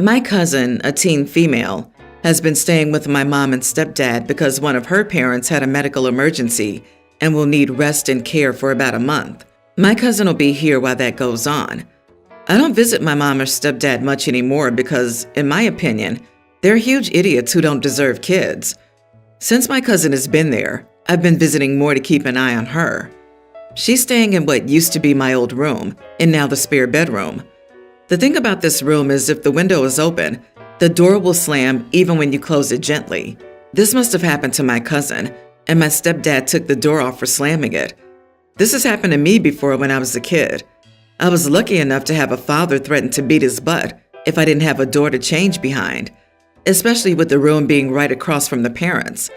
My cousin, a teen female, has been staying with my mom and stepdad because one of her parents had a medical emergency and will need rest and care for about a month. My cousin will be here while that goes on. I don't visit my mom or stepdad much anymore because, in my opinion, they're huge idiots who don't deserve kids. Since my cousin has been there, I've been visiting more to keep an eye on her. She's staying in what used to be my old room and now the spare bedroom. The thing about this room is if the window is open, the door will slam even when you close it gently. This must have happened to my cousin, and my stepdad took the door off for slamming it. This has happened to me before when I was a kid. I was lucky enough to have a father threaten to beat his butt if I didn't have a door to change behind, especially with the room being right across from the parents.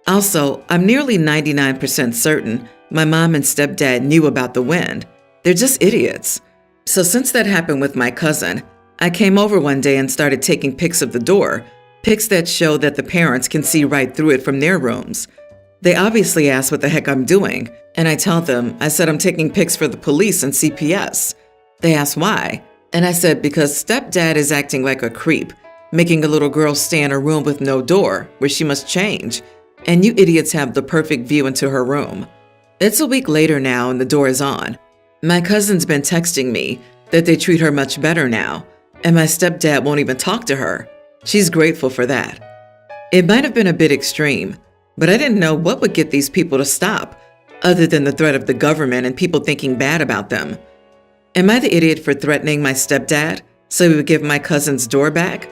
Also, I'm nearly 99% certain my mom and stepdad knew about the wind. They're just idiots. So since that happened with my cousin, I came over one day and started taking pics of the door, pics that show that the parents can see right through it from their rooms. They obviously ask what the heck I'm doing, and I tell them, I said I'm taking pics for the police and CPS. They ask why, and I said because stepdad is acting like a creep, making a little girl stay in a room with no door where she must change, and you idiots have the perfect view into her room. It's a week later now and the door is on. My cousin's been texting me that they treat her much better now, and my stepdad won't even talk to her. She's grateful for that. It might have been a bit extreme, but I didn't know what would get these people to stop, other than the threat of the government and people thinking bad about them. Am I the idiot for threatening my stepdad so he would give my cousin's door back?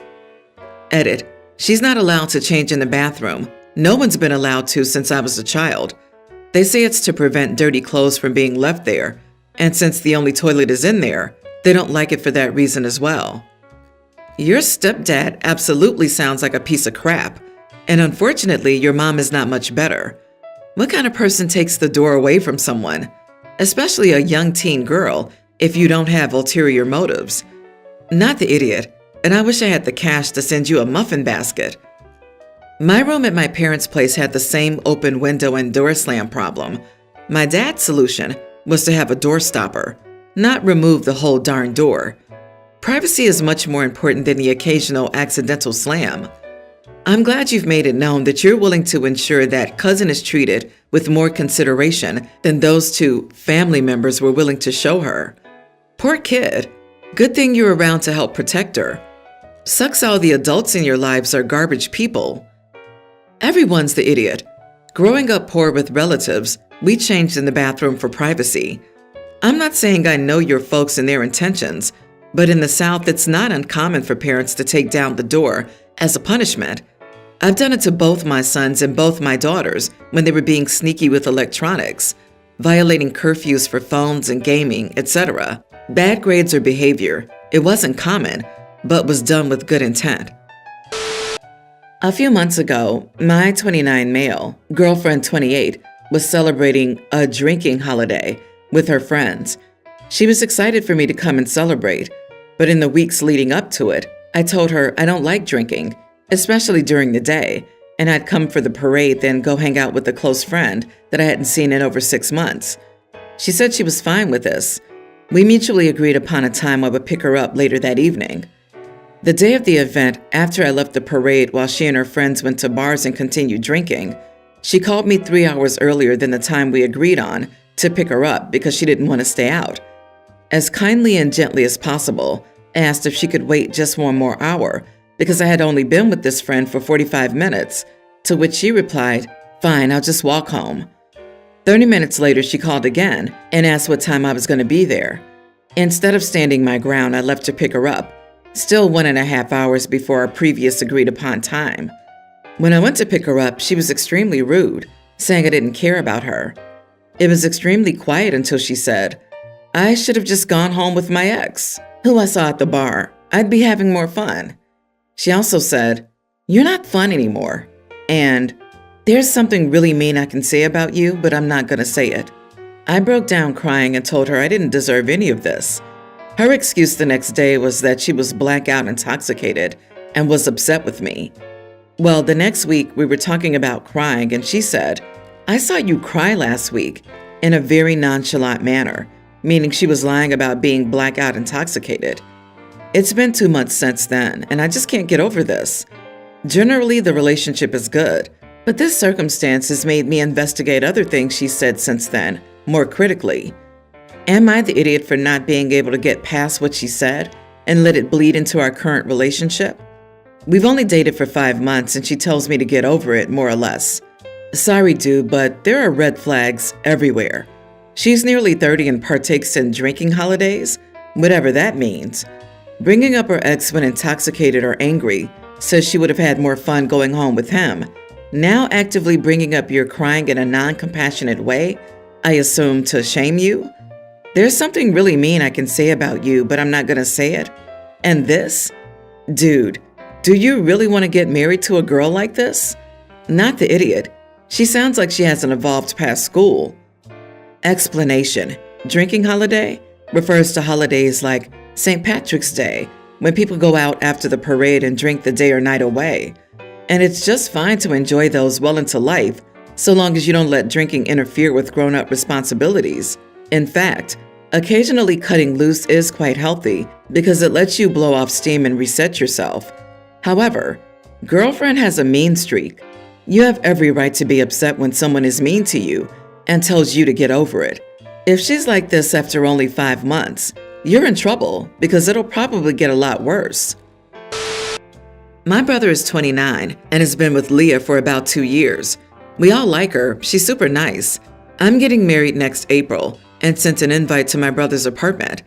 Edit. She's not allowed to change in the bathroom. No one's been allowed to since I was a child. They say it's to prevent dirty clothes from being left there, and since the only toilet is in there, they don't like it for that reason as well. Your stepdad absolutely sounds like a piece of crap, and unfortunately, your mom is not much better. What kind of person takes the door away from someone, especially a young teen girl, if you don't have ulterior motives? Not the idiot, and I wish I had the cash to send you a muffin basket. My room at my parents' place had the same open window and door slam problem. My dad's solution was to have a door stopper, not remove the whole darn door. Privacy is much more important than the occasional accidental slam. I'm glad you've made it known that you're willing to ensure that cousin is treated with more consideration than those two family members were willing to show her. Poor kid. Good thing you're around to help protect her. Sucks all the adults in your lives are garbage people. Everyone's the idiot. Growing up poor with relatives, we changed in the bathroom for privacy. I'm not saying I know your folks and their intentions, but in the South, it's not uncommon for parents to take down the door as a punishment. I've done it to both my sons and both my daughters when they were being sneaky with electronics, violating curfews for phones and gaming, etc. Bad grades or behavior, it wasn't common, but was done with good intent. A few months ago, my 29 male, girlfriend 28, was celebrating a drinking holiday with her friends. She was excited for me to come and celebrate, but in the weeks leading up to it, I told her I don't like drinking, especially during the day, and I'd come for the parade, then go hang out with a close friend that I hadn't seen in over 6 months. She said she was fine with this. We mutually agreed upon a time I would pick her up later that evening. The day of the event, after I left the parade while she and her friends went to bars and continued drinking, she called me 3 hours earlier than the time we agreed on to pick her up because she didn't want to stay out. As kindly and gently as possible, I asked if she could wait just one more hour because I had only been with this friend for 45 minutes, to which she replied, "Fine, I'll just walk home." 30 minutes later, she called again and asked what time I was going to be there. Instead of standing my ground, I left to pick her up, still 1.5 hours before our previous agreed upon time. When I went to pick her up, she was extremely rude, saying I didn't care about her. It was extremely quiet until she said, "I should have just gone home with my ex, who I saw at the bar. I'd be having more fun." She also said, "You're not fun anymore," and "There's something really mean I can say about you, but I'm not going to say it." I broke down crying and told her I didn't deserve any of this. Her excuse the next day was that she was blackout intoxicated and was upset with me. Well, the next week we were talking about crying and she said, "I saw you cry last week," in a very nonchalant manner, meaning she was lying about being blackout intoxicated. It's been 2 months since then, and I just can't get over this. Generally, the relationship is good, but this circumstance has made me investigate other things she said since then, more critically. Am I the idiot for not being able to get past what she said and let it bleed into our current relationship? We've only dated for 5 months, and she tells me to get over it, more or less. Sorry, dude, but there are red flags everywhere. She's nearly 30 and partakes in drinking holidays, whatever that means. Bringing up her ex when intoxicated or angry says she would have had more fun going home with him. Now actively bringing up your crying in a non-compassionate way, I assume to shame you? There's something really mean I can say about you, but I'm not gonna say it. And this? Dude, do you really want to get married to a girl like this? Not the idiot. She sounds like she hasn't evolved past school. Explanation. Drinking holiday refers to holidays like St. Patrick's Day, when people go out after the parade and drink the day or night away. And it's just fine to enjoy those well into life, so long as you don't let drinking interfere with grown-up responsibilities. In fact, occasionally cutting loose is quite healthy because it lets you blow off steam and reset yourself. However, girlfriend has a mean streak. You have every right to be upset when someone is mean to you and tells you to get over it. If she's like this after only 5 months, you're in trouble because it'll probably get a lot worse. My brother is 29 and has been with Leah for about 2 years. We all like her. She's super nice. I'm getting married next April and sent an invite to my brother's apartment.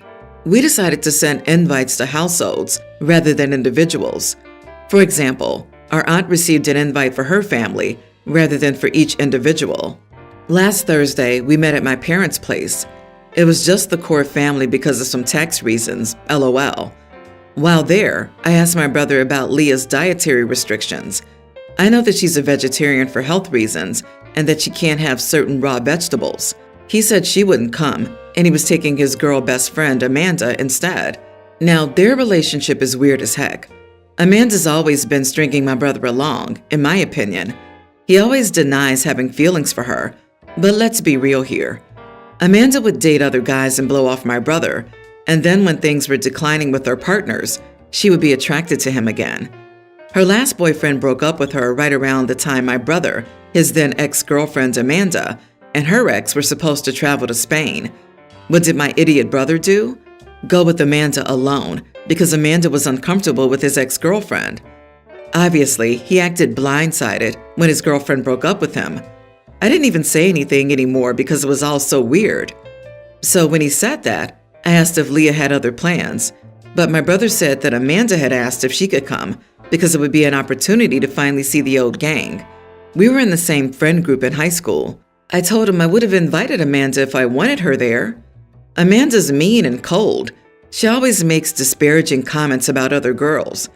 We decided to send invites to households rather than individuals. For example, our aunt received an invite for her family rather than for each individual. Last Thursday, we met at my parents' place. It was just the core family because of some tax reasons, LOL. While there, I asked my brother about Leah's dietary restrictions. I know that she's a vegetarian for health reasons and that she can't have certain raw vegetables. He said she wouldn't come, and he was taking his girl best friend, Amanda, instead. Now, their relationship is weird as heck. Amanda's always been stringing my brother along, in my opinion. He always denies having feelings for her, but let's be real here. Amanda would date other guys and blow off my brother, and then when things were declining with their partners, she would be attracted to him again. Her last boyfriend broke up with her right around the time my brother, his then ex-girlfriend Amanda, and her ex were supposed to travel to Spain. What did my idiot brother do? Go with Amanda alone, because Amanda was uncomfortable with his ex-girlfriend. Obviously, he acted blindsided when his girlfriend broke up with him. I didn't even say anything anymore because it was all so weird. So when he said that, I asked if Leah had other plans, but my brother said that Amanda had asked if she could come because it would be an opportunity to finally see the old gang. We were in the same friend group in high school. I told him I would have invited Amanda if I wanted her there. Amanda's mean and cold. She always makes disparaging comments about other girls.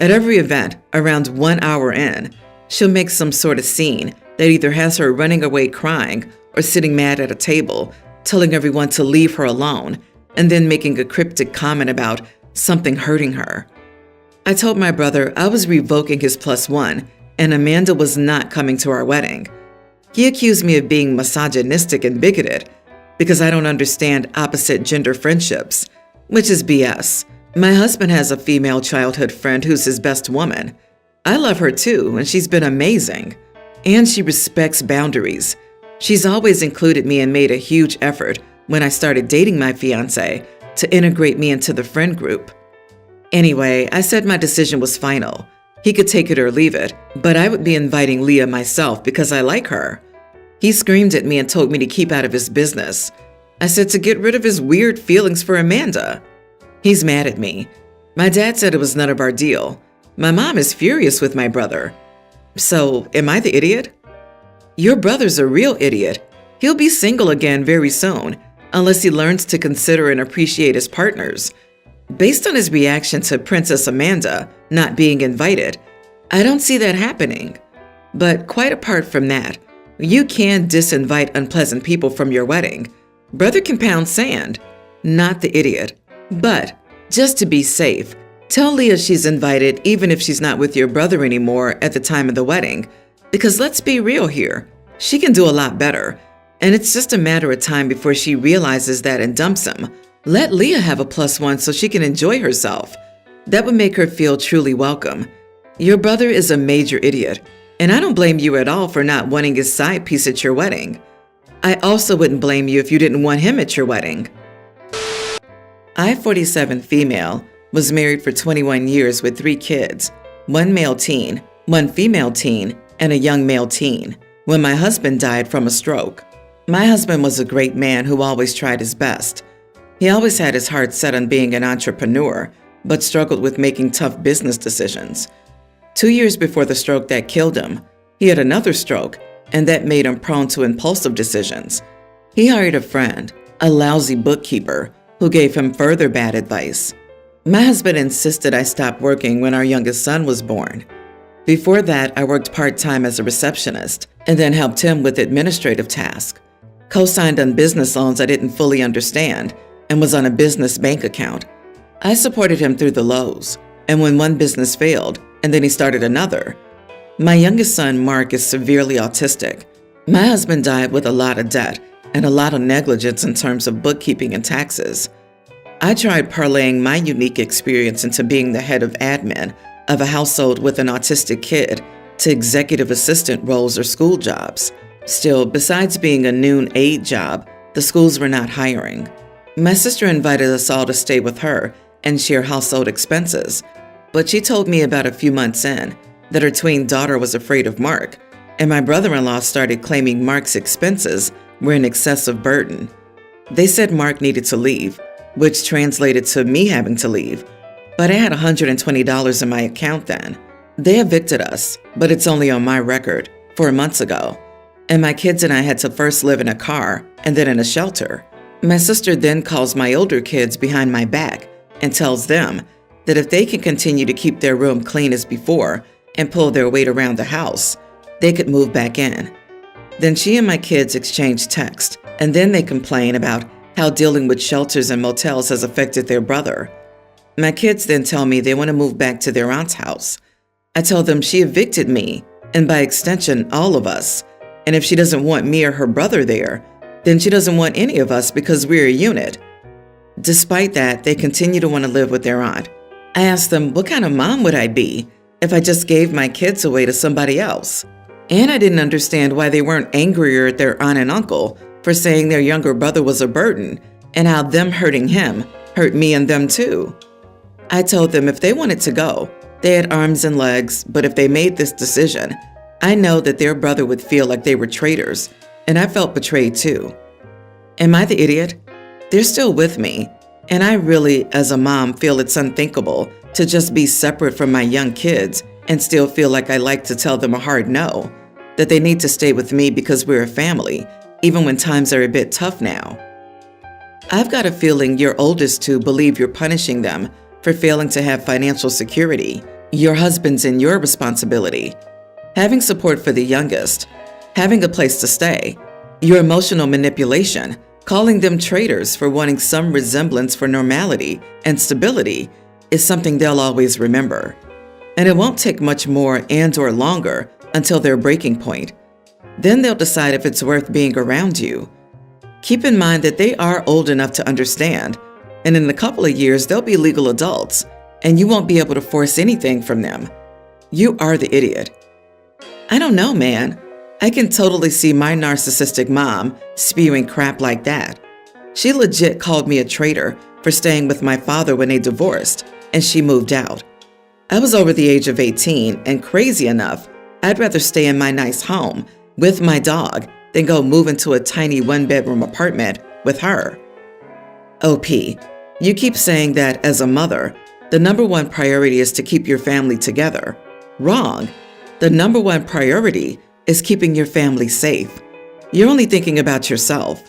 At every event, around 1 hour in, she'll make some sort of scene that either has her running away crying or sitting mad at a table, telling everyone to leave her alone, and then making a cryptic comment about something hurting her. I told my brother I was revoking his +1, and Amanda was not coming to our wedding. He accused me of being misogynistic and bigoted because I don't understand opposite gender friendships, which is BS. My husband has a female childhood friend who's his best woman. I love her too, and she's been amazing. And she respects boundaries. She's always included me and made a huge effort when I started dating my fiancé to integrate me into the friend group. Anyway, I said my decision was final. He could take it or leave it, but I would be inviting Leah myself because I like her. He screamed at me and told me to keep out of his business. I said to get rid of his weird feelings for Amanda. He's mad at me. My dad said it was none of our deal. My mom is furious with my brother. So, am I the idiot? Your brother's a real idiot. He'll be single again very soon, unless he learns to consider and appreciate his partners. Based on his reaction to Princess Amanda not being invited, I don't see that happening. But quite apart from that, you can disinvite unpleasant people from your wedding. Brother can pound sand, not the idiot. But, just to be safe, tell Leah she's invited even if she's not with your brother anymore at the time of the wedding. Because let's be real here, she can do a lot better. And it's just a matter of time before she realizes that and dumps him. Let Leah have a +1 so she can enjoy herself. That would make her feel truly welcome. Your brother is a major idiot, and I don't blame you at all for not wanting his side piece at your wedding. I also wouldn't blame you if you didn't want him at your wedding. I, 47 female, was married for 21 years with 3 kids, 1 male teen, 1 female teen, and a young male teen, when my husband died from a stroke. My husband was a great man who always tried his best. He always had his heart set on being an entrepreneur, but struggled with making tough business decisions. 2 years before the stroke that killed him, he had another stroke, and that made him prone to impulsive decisions. He hired a friend, a lousy bookkeeper, who gave him further bad advice. My husband insisted I stop working when our youngest son was born. Before that, I worked part-time as a receptionist and then helped him with administrative tasks. Co-signed on business loans I didn't fully understand and was on a business bank account. I supported him through the lows, and when one business failed, and then he started another. My youngest son, Mark, is severely autistic. My husband died with a lot of debt and a lot of negligence in terms of bookkeeping and taxes. I tried parlaying my unique experience into being the head of admin of a household with an autistic kid to executive assistant roles or school jobs. Still, besides being a noon aide job, the schools were not hiring. My sister invited us all to stay with her and share household expenses, but she told me about a few months in that her tween daughter was afraid of Mark, and my brother-in-law started claiming Mark's expenses were an excessive burden. They said Mark needed to leave, which translated to me having to leave, but I had $120 in my account then. They evicted us, but it's only on my record, 4 months ago, and my kids and I had to first live in a car and then in a shelter. My sister then calls my older kids behind my back and tells them that if they can continue to keep their room clean as before and pull their weight around the house, they could move back in. Then she and my kids exchange texts, and then they complain about how dealing with shelters and motels has affected their brother. My kids then tell me they want to move back to their aunt's house. I tell them she evicted me, and by extension, all of us, and if she doesn't want me or her brother there, then she doesn't want any of us because we're a unit. Despite that, they continue to want to live with their aunt. I asked them, what kind of mom would I be if I just gave my kids away to somebody else? And I didn't understand why they weren't angrier at their aunt and uncle for saying their younger brother was a burden and how them hurting him hurt me and them too. I told them if they wanted to go, they had arms and legs, but if they made this decision, I know that their brother would feel like they were traitors, and I felt betrayed too. Am I the idiot? They're still with me, and I really, as a mom, feel it's unthinkable to just be separate from my young kids and still feel like I like to tell them a hard no, that they need to stay with me because we're a family, even when times are a bit tough now. I've got a feeling your oldest two believe you're punishing them for failing to have financial security. Your husband's and your responsibility. Having support for the youngest, having a place to stay, your emotional manipulation, calling them traitors for wanting some resemblance for normality and stability is something they'll always remember. And it won't take much more and/or longer until their breaking point. Then they'll decide if it's worth being around you. Keep in mind that they are old enough to understand, and in a couple of years they'll be legal adults, and you won't be able to force anything from them. You are the idiot. I don't know, man. I can totally see my narcissistic mom spewing crap like that. She legit called me a traitor for staying with my father when they divorced, and she moved out. I was over the age of 18, and crazy enough, I'd rather stay in my nice home with my dog than go move into a tiny one-bedroom apartment with her. OP, you keep saying that as a mother, the number one priority is to keep your family together. Wrong. The number one priority is keeping your family safe. You're only thinking about yourself.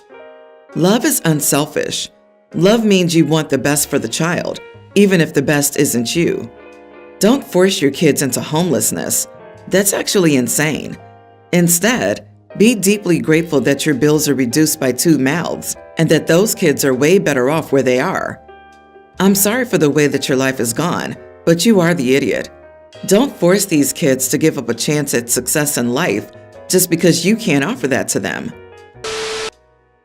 Love is unselfish. Love means you want the best for the child, even if the best isn't you. Don't force your kids into homelessness. That's actually insane. Instead, be deeply grateful that your bills are reduced by 2 mouths and that those kids are way better off where they are. I'm sorry for the way that your life is gone, but you are the idiot. Don't force these kids to give up a chance at success in life just because you can't offer that to them.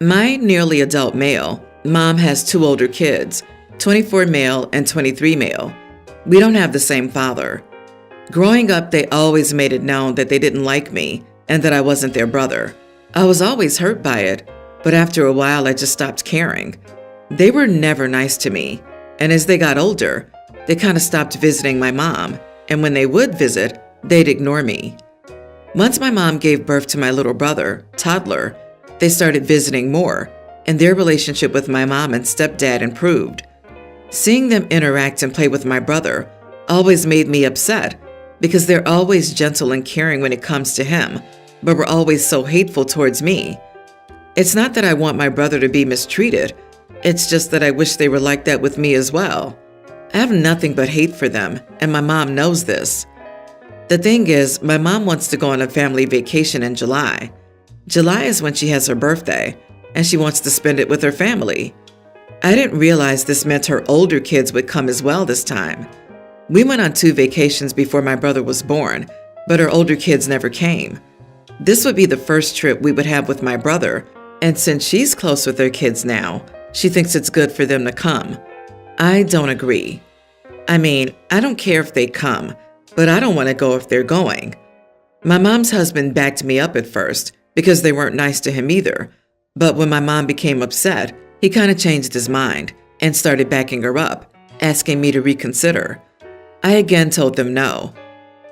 My nearly adult male, mom has 2 older kids, 24 male and 23 male. We don't have the same father. Growing up, they always made it known that they didn't like me and that I wasn't their brother. I was always hurt by it, but after a while, I just stopped caring. They were never nice to me, and as they got older, they kind of stopped visiting my mom, and when they would visit, they'd ignore me. Once my mom gave birth to my little brother, toddler, they started visiting more, and their relationship with my mom and stepdad improved. Seeing them interact and play with my brother always made me upset because they're always gentle and caring when it comes to him, but were always so hateful towards me. It's not that I want my brother to be mistreated, it's just that I wish they were like that with me as well. I have nothing but hate for them, and my mom knows this. The thing is, my mom wants to go on a family vacation in July. July is when she has her birthday, and she wants to spend it with her family. I didn't realize this meant her older kids would come as well this time. We went on 2 vacations before my brother was born, but her older kids never came. This would be the first trip we would have with my brother, and since she's close with her kids now, she thinks it's good for them to come. I don't agree. I mean, I don't care if they come, but I don't want to go if they're going. My mom's husband backed me up at first because they weren't nice to him either, but when my mom became upset, he kind of changed his mind and started backing her up, asking me to reconsider. I again told them no.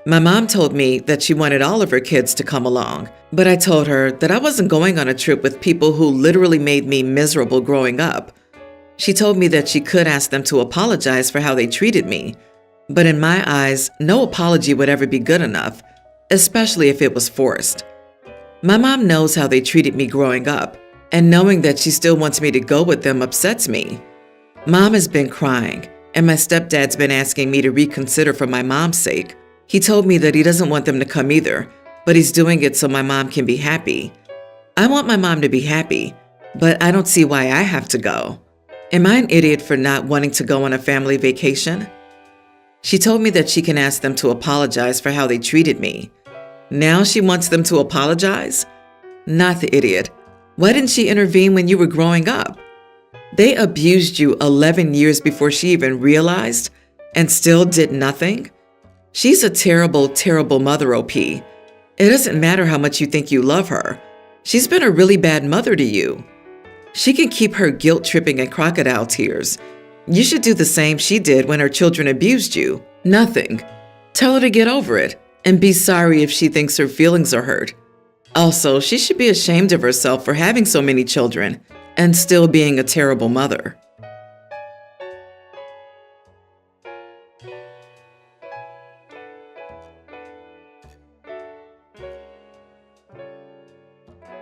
My mom told me that she wanted all of her kids to come along, but I told her that I wasn't going on a trip with people who literally made me miserable growing up. She told me that she could ask them to apologize for how they treated me, but in my eyes, no apology would ever be good enough, especially if it was forced. My mom knows how they treated me growing up, and knowing that she still wants me to go with them upsets me. Mom has been crying, and my stepdad's been asking me to reconsider for my mom's sake. He told me that he doesn't want them to come either, but he's doing it so my mom can be happy. I want my mom to be happy, but I don't see why I have to go. Am I an idiot for not wanting to go on a family vacation? She told me that she can ask them to apologize for how they treated me. Now she wants them to apologize? Not the idiot. Why didn't she intervene when you were growing up? They abused you 11 years before she even realized and still did nothing? She's a terrible, terrible mother, OP. It doesn't matter how much you think you love her. She's been a really bad mother to you. She can keep her guilt tripping and crocodile tears. You should do the same she did when her children abused you. Nothing. Tell her to get over it and be sorry if she thinks her feelings are hurt. Also, she should be ashamed of herself for having so many children and still being a terrible mother.